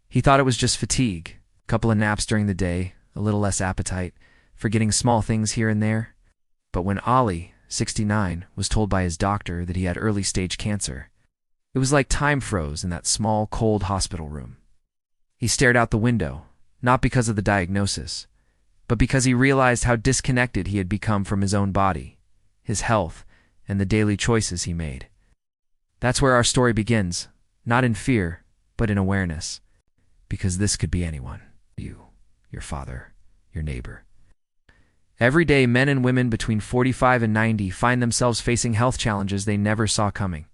He thought it was just fatigue, a couple of naps during the day, a little less appetite, forgetting small things here and there. But when Ali, 69, was told by his doctor that he had early-stage cancer, it was like time froze in that small, cold hospital room. He stared out the window, not because of the diagnosis, but because he realized how disconnected he had become from his own body, his health, and the daily choices he made. That's where our story begins, not in fear, but in awareness. Because this could be anyone. You, your father, your neighbor. Every day, men and women between 45 and 90 find themselves facing health challenges they never saw coming.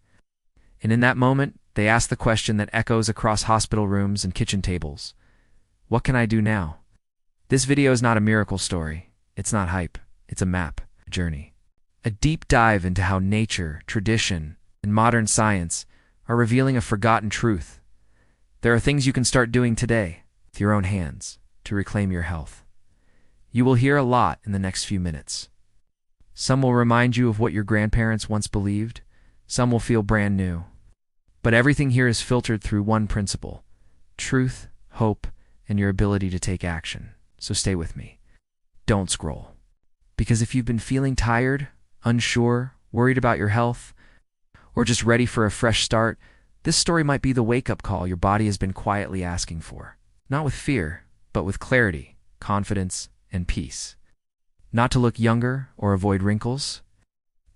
And in that moment, they ask the question that echoes across hospital rooms and kitchen tables. What can I do now? This video is not a miracle story. It's not hype. It's a map, a journey. A deep dive into how nature, tradition, and modern science are revealing a forgotten truth. There are things you can start doing today, with your own hands, to reclaim your health. You will hear a lot in the next few minutes. Some will remind you of what your grandparents once believed. Some will feel brand new. But everything here is filtered through one principle: truth, hope, and your ability to take action. So stay with me. Don't scroll. Because if you've been feeling tired, unsure, worried about your health, or just ready for a fresh start, this story might be the wake-up call your body has been quietly asking for. Not with fear, but with clarity, confidence, and peace. Not to look younger or avoid wrinkles,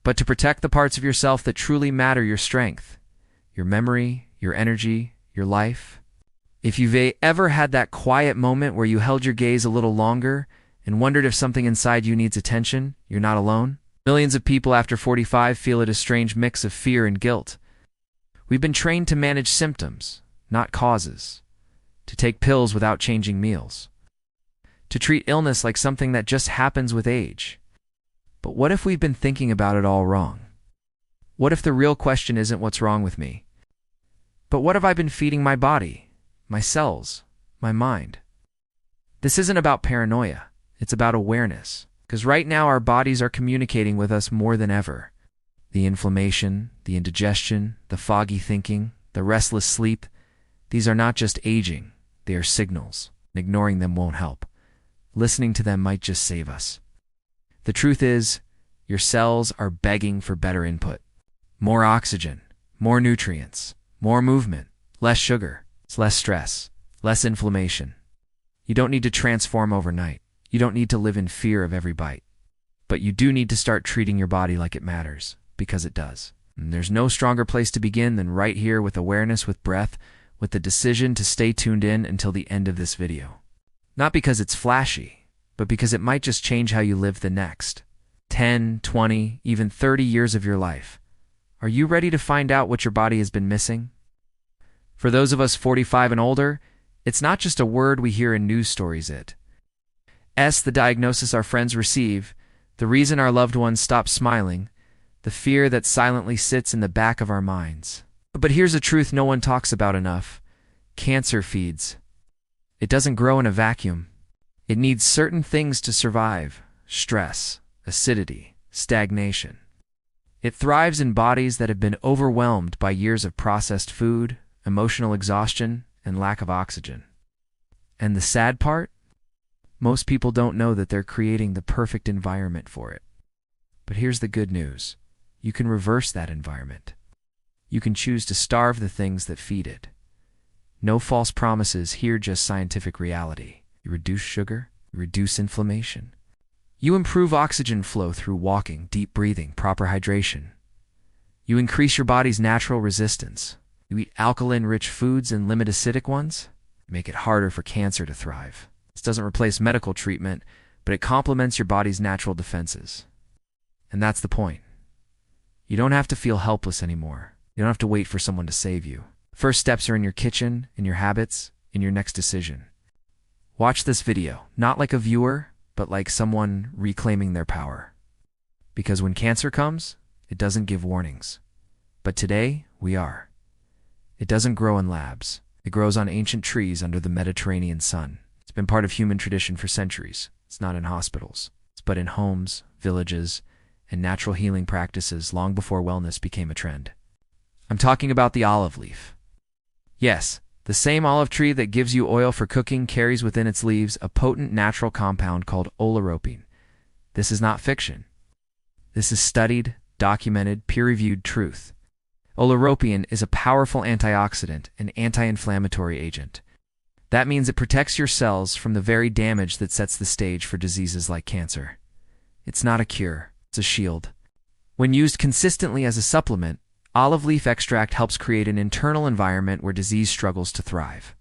but to protect the parts of yourself that truly matter: your strength, your memory, your energy, your life. If you've ever had that quiet moment where you held your gaze a little longer and wondered if something inside you needs attention, you're not alone. Millions of people after 45 feel it, a strange mix of fear and guilt. We've been trained to manage symptoms, not causes, to take pills without changing meals, to treat illness like something that just happens with age. But what if we've been thinking about it all wrong? What if the real question isn't what's wrong with me, but what have I been feeding my body, my cells, my mind? This isn't about paranoia, it's about awareness, because right now our bodies are communicating with us more than ever. The inflammation, the indigestion, the foggy thinking, the restless sleep, these are not just aging, they are signals. Ignoring them won't help. Listening to them might just save us. The truth is, your cells are begging for better input. More oxygen, more nutrients, more movement, less sugar, less stress, less inflammation. You don't need to transform overnight. You don't need to live in fear of every bite. But you do need to start treating your body like it matters, because it does. And there's no stronger place to begin than right here, with awareness, with breath, with the decision to stay tuned in until the end of this video. Not because it's flashy, but because it might just change how you live the next 10, 20, even 30 years of your life. Are you ready to find out what your body has been missing? For those of us 45 and older, it's not just a word we hear in news stories. It's the diagnosis our friends receive, the reason our loved ones stop smiling, the fear that silently sits in the back of our minds. But here's a truth no one talks about enough. Cancer feeds. It doesn't grow in a vacuum. It needs certain things to survive: stress, acidity, stagnation. It thrives in bodies that have been overwhelmed by years of processed food, emotional exhaustion, and lack of oxygen. And the sad part? Most people don't know that they're creating the perfect environment for it. But here's the good news. You can reverse that environment. You can choose to starve the things that feed it. No false promises here, just scientific reality. You reduce sugar, you reduce inflammation. You improve oxygen flow through walking, deep breathing, proper hydration. You increase your body's natural resistance. You eat alkaline-rich foods and limit acidic ones. Make it harder for cancer to thrive. This doesn't replace medical treatment, but it complements your body's natural defenses. And that's the point. You don't have to feel helpless anymore. You don't have to wait for someone to save you. First steps are in your kitchen, in your habits, in your next decision. Watch this video, not like a viewer, but like someone reclaiming their power. Because when cancer comes, it doesn't give warnings. But today, we are. It doesn't grow in labs. It grows on ancient trees under the Mediterranean sun. It's been part of human tradition for centuries. It's not in hospitals, but in homes, villages, and natural healing practices long before wellness became a trend. I'm talking about the olive leaf. Yes, The same olive tree that gives you oil for cooking carries within its leaves a potent natural compound called oleuropein. This is not fiction. This is studied, documented, peer-reviewed truth. Oleuropein is a powerful antioxidant and anti-inflammatory agent. That means it protects your cells from the very damage that sets the stage for diseases like cancer. It's not a cure, it's a shield. When used consistently as a supplement, olive leaf extract helps create an internal environment where disease struggles to thrive.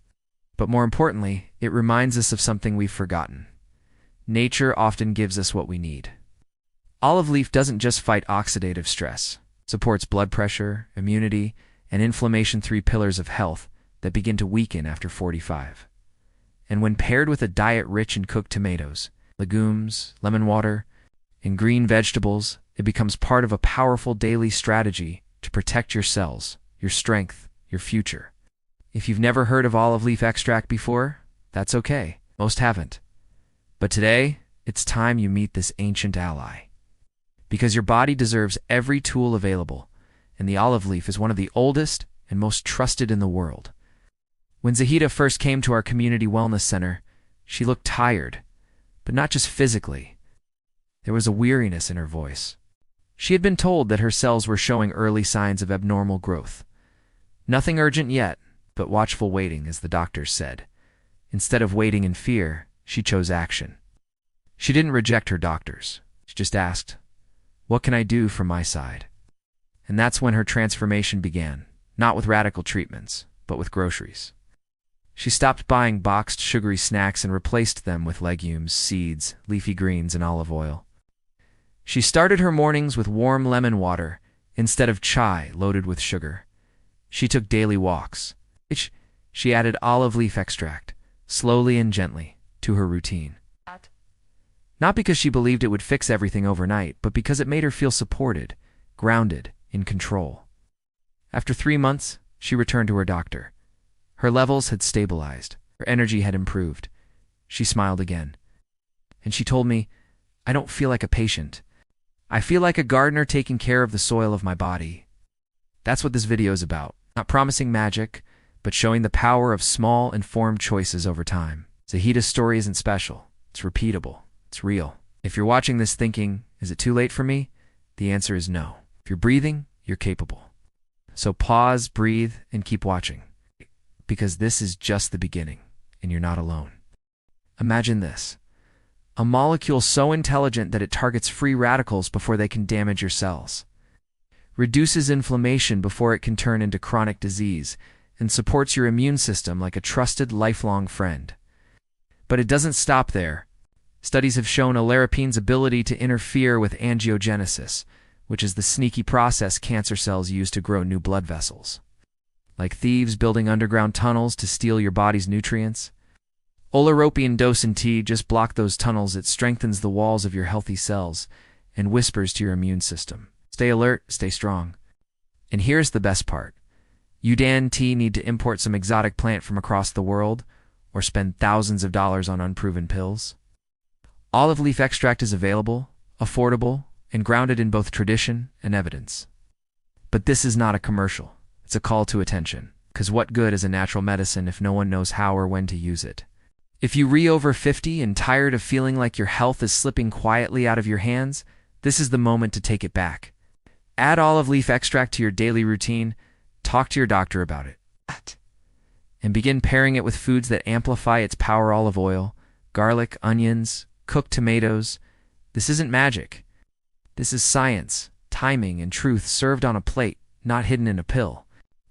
But more importantly, it reminds us of something we've forgotten. Nature often gives us what we need. Olive leaf doesn't just fight oxidative stress. It supports blood pressure, immunity, and inflammation, three pillars of health that begin to weaken after 45. And when paired with a diet rich in cooked tomatoes, legumes, lemon water, and green vegetables, it becomes part of a powerful daily strategy to protect your cells, your strength, your future. If you've never heard of olive leaf extract before, that's okay. Most haven't. But today, it's time you meet this ancient ally. Because your body deserves every tool available, and the olive leaf is one of the oldest and most trusted in the world. When Zahida first came to our community wellness center, she looked tired, but not just physically. There was a weariness in her voice. She had been told that her cells were showing early signs of abnormal growth. Nothing urgent yet, but watchful waiting, as the doctors said. Instead of waiting in fear, she chose action. She didn't reject her doctors. She just asked, "What can I do from my side?" And that's when her transformation began, not with radical treatments, but with groceries. She stopped buying boxed sugary snacks and replaced them with legumes, seeds, leafy greens, and olive oil. She started her mornings with warm lemon water instead of chai loaded with sugar. She took daily walks. She added olive leaf extract, slowly and gently, to her routine. Not because she believed it would fix everything overnight, but because it made her feel supported, grounded, in control. After 3 months, she returned to her doctor. Her levels had stabilized. Her energy had improved. She smiled again. And she told me, "I don't feel like a patient. I feel like a gardener taking care of the soil of my body." That's what this video is about. Not promising magic, but showing the power of small, informed choices over time. Zahida's story isn't special. It's repeatable. It's real. If you're watching this thinking, "Is it too late for me?" the answer is no. If you're breathing, you're capable. So pause, breathe, and keep watching. Because this is just the beginning, and you're not alone. Imagine this. A molecule so intelligent that it targets free radicals before they can damage your cells, reduces inflammation before it can turn into chronic disease, and supports your immune system like a trusted lifelong friend. But it doesn't stop there. Studies have shown oleuropeин's ability to interfere with angiogenesis, which is the sneaky process cancer cells use to grow new blood vessels. Like thieves building underground tunnels to steal your body's nutrients, oleuropein dose in tea just block those tunnels. It strengthens the walls of your healthy cells and whispers to your immune system, "Stay alert, stay strong." And here's the best part. You Dan tea need to import some exotic plant from across the world or spend thousands of dollars on unproven pills? Olive leaf extract is available, affordable, and grounded in both tradition and evidence. But this is not a commercial. It's a call to attention. Because what good is a natural medicine if no one knows how or when to use it? If you're over 50 and tired of feeling like your health is slipping quietly out of your hands, this is the moment to take it back. Add olive leaf extract to your daily routine, talk to your doctor about it, and begin pairing it with foods that amplify its power. Olive oil, garlic, onions, cooked tomatoes. This isn't magic. This is science, timing, and truth served on a plate, not hidden in a pill.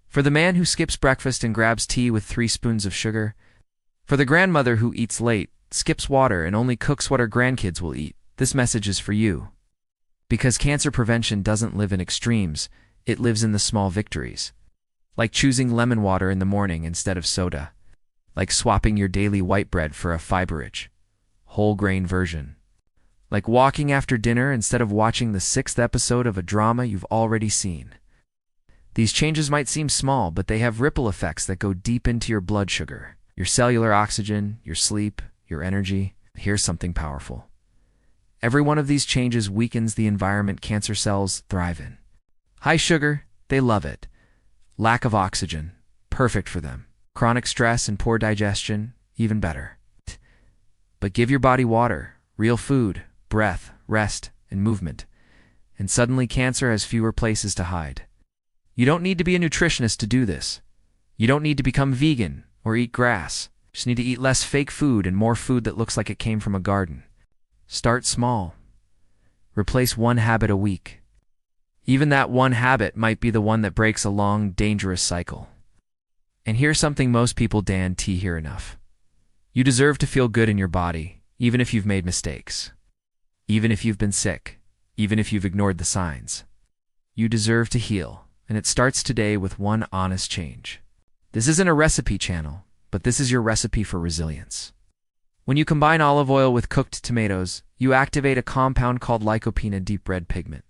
For the man who skips breakfast and grabs tea with 3 spoons of sugar. For the grandmother who eats late, skips water, and only cooks what her grandkids will eat. This message is for you. Because cancer prevention doesn't live in extremes, it lives in the small victories. Like choosing lemon water in the morning instead of soda. Like swapping your daily white bread for a fiber-rich, whole grain version. Like walking after dinner instead of watching the 6th episode of a drama you've already seen. These changes might seem small, but they have ripple effects that go deep into your blood sugar, your cellular oxygen, your sleep, your energy. Here's something powerful. Every one of these changes weakens the environment cancer cells thrive in. High sugar, they love it. Lack of oxygen, perfect for them. Chronic stress and poor digestion, even better. But give your body water, real food, breath, rest, and movement, and suddenly cancer has fewer places to hide. You don't need to be a nutritionist to do this. You don't need to become vegan or eat grass. You just need to eat less fake food and more food that looks like it came from a garden. Start small. Replace one habit a week. Even that one habit might be the one that breaks a long, dangerous cycle. And here's something most people don't hear enough. You deserve to feel good in your body, even if you've made mistakes. Even if you've been sick. Even if you've ignored the signs. You deserve to heal, and it starts today with one honest change. This isn't a recipe channel, but this is your recipe for resilience. When you combine olive oil with cooked tomatoes, you activate a compound called lycopene, a deep red pigment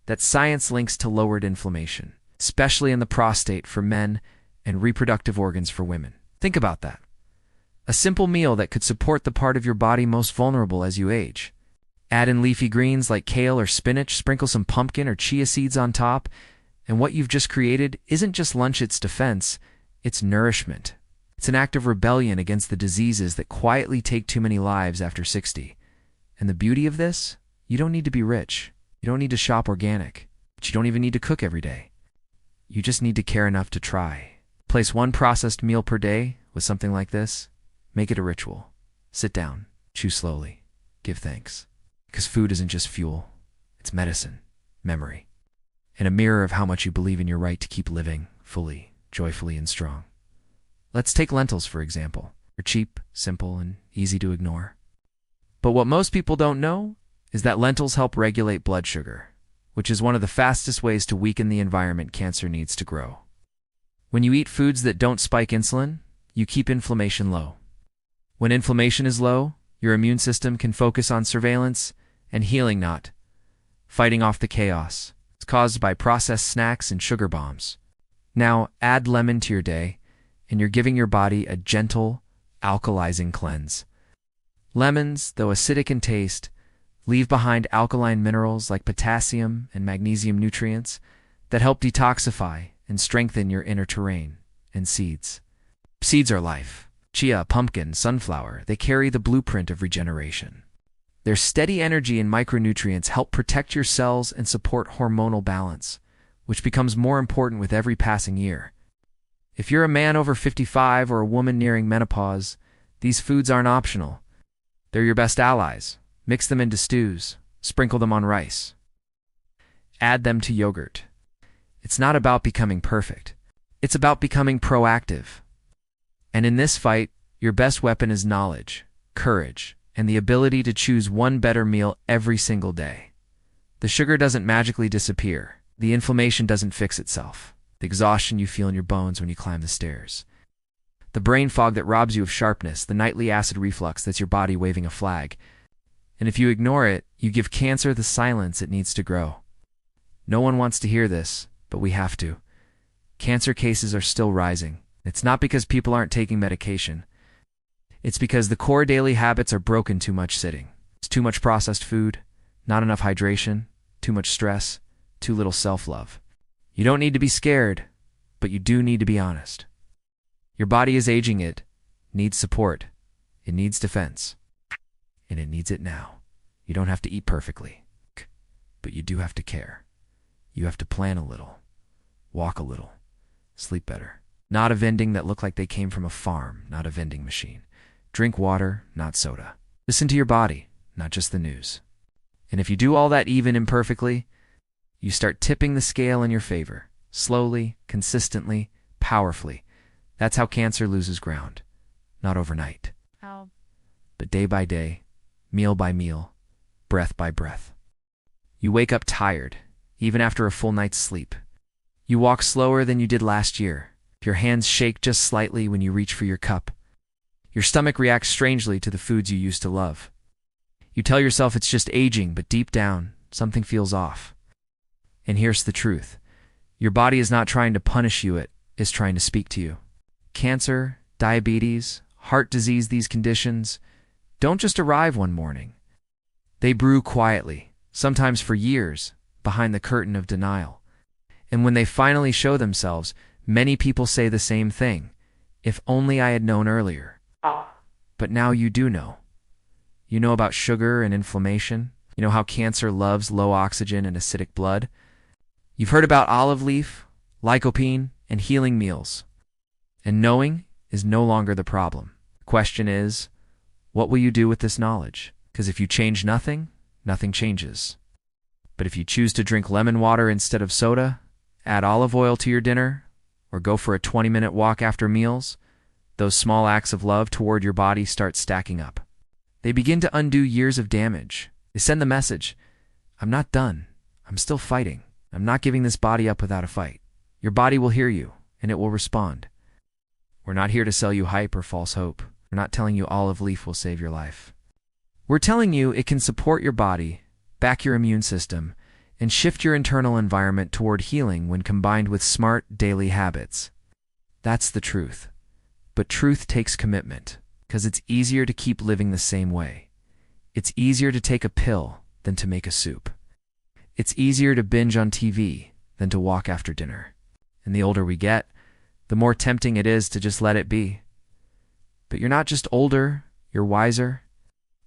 that science links to lowered inflammation, especially in the prostate for men and reproductive organs for women. Think about that. A simple meal that could support the part of your body most vulnerable as you age. Add in leafy greens like kale or spinach, sprinkle some pumpkin or chia seeds on top, and what you've just created isn't just lunch, it's defense, it's nourishment. It's an act of rebellion against the diseases that quietly take too many lives after 60. And the beauty of this? You don't need to be rich. You don't need to shop organic. But you don't even need to cook every day. You just need to care enough to try. Place one processed meal per day with something like this. Make it a ritual. Sit down. Chew slowly. Give thanks. Because food isn't just fuel. It's medicine, memory, and a mirror of how much you believe in your right to keep living fully, joyfully, and strong. Let's take lentils, for example. They're cheap, simple, and easy to ignore. But what most people don't know is that lentils help regulate blood sugar, which is one of the fastest ways to weaken the environment cancer needs to grow. When you eat foods that don't spike insulin, you keep inflammation low. When inflammation is low, your immune system can focus on surveillance and healing, not fighting off the chaos. It's caused by processed snacks and sugar bombs. Now, add lemon to your day, and you're giving your body a gentle, alkalizing cleanse. Lemons, though acidic in taste, leave behind alkaline minerals like potassium and magnesium nutrients that help detoxify and strengthen your inner terrain. And seeds. Seeds are life. Chia, pumpkin, sunflower, they carry the blueprint of regeneration. Their steady energy and micronutrients help protect your cells and support hormonal balance, which becomes more important with every passing year. If you're a man over 55 or a woman nearing menopause, these foods aren't optional. They're your best allies. Mix them into stews. Sprinkle them on rice. Add them to yogurt. It's not about becoming perfect. It's about becoming proactive. And in this fight, your best weapon is knowledge, courage, and the ability to choose one better meal every single day. The sugar doesn't magically disappear. The inflammation doesn't fix itself. The exhaustion you feel in your bones when you climb the stairs. The brain fog that robs you of sharpness, the nightly acid reflux that's your body waving a flag. And if you ignore it, you give cancer the silence it needs to grow. No one wants to hear this, but we have to. Cancer cases are still rising. It's not because people aren't taking medication. It's because the core daily habits are broken. Too much sitting. It's too much processed food, not enough hydration, too much stress, too little self-love. You don't need to be scared, but you do need to be honest. Your body is aging. It needs support. It needs defense. And it needs it now. You don't have to eat perfectly, but you do have to care. You have to plan a little, walk a little, sleep better. Not a vending that look like they came from a farm, not a vending machine. Drink water, not soda. Listen to your body, not just the news. And if you do all that even imperfectly, you start tipping the scale in your favor. Slowly, consistently, powerfully. That's how cancer loses ground. Not overnight. How? But day by day, meal by meal, breath by breath. You wake up tired, even after a full night's sleep. You walk slower than you did last year. Your hands shake just slightly when you reach for your cup. Your stomach reacts strangely to the foods you used to love. You tell yourself it's just aging, but deep down, something feels off. And here's the truth. Your body is not trying to punish you, it is trying to speak to you. Cancer, diabetes, heart disease, these conditions don't just arrive one morning. They brew quietly, sometimes for years, behind the curtain of denial. And when they finally show themselves, many people say the same thing. If only I had known earlier. But now you do know. You know about sugar and inflammation. You know how cancer loves low oxygen and acidic blood. You've heard about olive leaf, lycopene, and healing meals. And knowing is no longer the problem. The question is, what will you do with this knowledge? Because if you change nothing, nothing changes. But if you choose to drink lemon water instead of soda, add olive oil to your dinner, or go for a 20-minute walk after meals, those small acts of love toward your body start stacking up. They begin to undo years of damage. They send the message, I'm not done. I'm still fighting. I'm not giving this body up without a fight. Your body will hear you, and it will respond. We're not here to sell you hype or false hope. We're not telling you olive leaf will save your life. We're telling you it can support your body, back your immune system, and shift your internal environment toward healing when combined with smart daily habits. That's the truth. But truth takes commitment, because it's easier to keep living the same way. It's easier to take a pill than to make a soup. It's easier to binge on TV than to walk after dinner. And the older we get, the more tempting it is to just let it be. But you're not just older, you're wiser.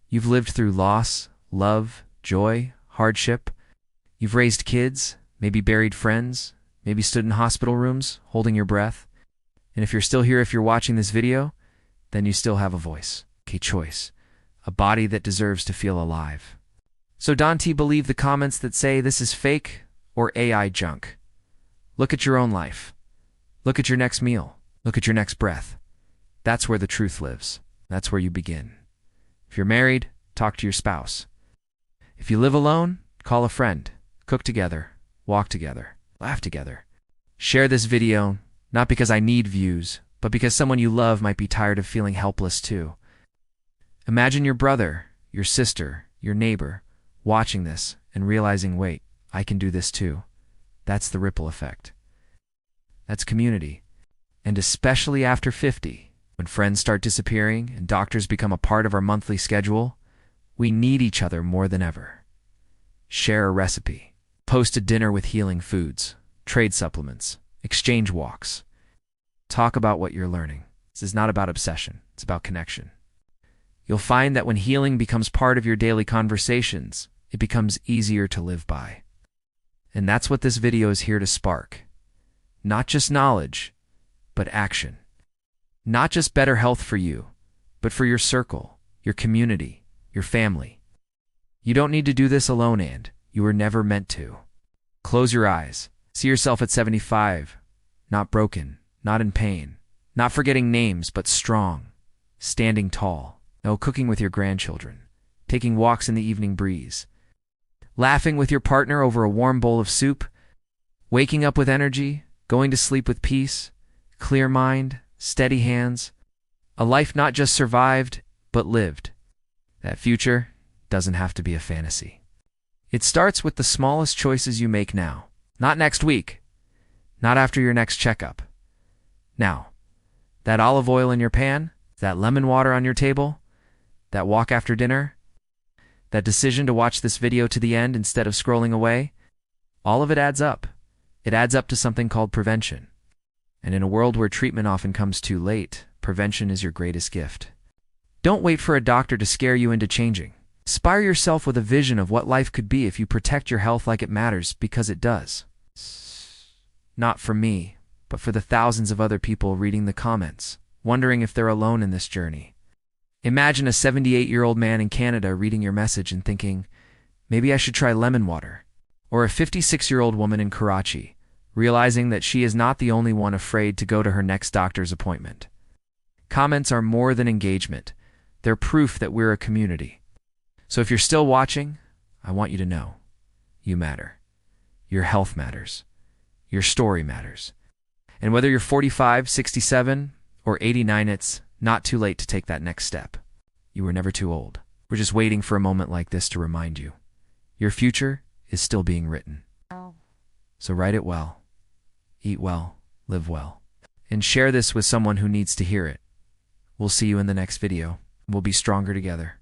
You've lived through loss, love, joy, hardship. You've raised kids, maybe buried friends, maybe stood in hospital rooms, holding your breath. And if you're still here, if you're watching this video, then you still have a voice, a choice, a body that deserves to feel alive. So don't believe the comments that say this is fake or AI junk. Look at your own life. Look at your next meal. Look at your next breath. That's where the truth lives. That's where you begin. If you're married, talk to your spouse. If you live alone, call a friend. Cook together. Walk together. Laugh together. Share this video, not because I need views, but because someone you love might be tired of feeling helpless too. Imagine your brother, your sister, your neighbor, watching this and realizing, wait, I can do this too. That's the ripple effect. That's community. And especially after 50, when friends start disappearing and doctors become a part of our monthly schedule, we need each other more than ever. Share a recipe. Post a dinner with healing foods. Trade supplements. Exchange walks. Talk about what you're learning. This is not about obsession. It's about connection. You'll find that when healing becomes part of your daily conversations, it becomes easier to live by. And that's what this video is here to spark. Not just knowledge, but action. Not just better health for you, but for your circle, your community, your family. You don't need to do this alone, and you were never meant to. Close your eyes. See yourself at 75, not broken, not in pain, not forgetting names, but strong, standing tall. No, cooking with your grandchildren, taking walks in the evening breeze, laughing with your partner over a warm bowl of soup, waking up with energy, going to sleep with peace, clear mind, steady hands, a life not just survived, but lived. That future doesn't have to be a fantasy. It starts with the smallest choices you make now, not next week, not after your next checkup. Now, that olive oil in your pan, that lemon water on your table, that walk after dinner, that decision to watch this video to the end instead of scrolling away, all of it adds up. It adds up to something called prevention. And in a world where treatment often comes too late, prevention is your greatest gift. Don't wait for a doctor to scare you into changing. Inspire yourself with a vision of what life could be if you protect your health like it matters, because it does. Not for me, but for the thousands of other people reading the comments, wondering if they're alone in this journey. Imagine a 78-year-old man in Canada reading your message and thinking, maybe I should try lemon water. Or a 56-year-old woman in Karachi, realizing that she is not the only one afraid to go to her next doctor's appointment. Comments are more than engagement. They're proof that we're a community. So if you're still watching, I want you to know, you matter. Your health matters. Your story matters. And whether you're 45, 67, or 89, it's not too late to take that next step. You were never too old. We're just waiting for a moment like this to remind you. Your future is still being written. So write it well, eat well, live well, and share this with someone who needs to hear it. We'll see you in the next video. We'll be stronger together.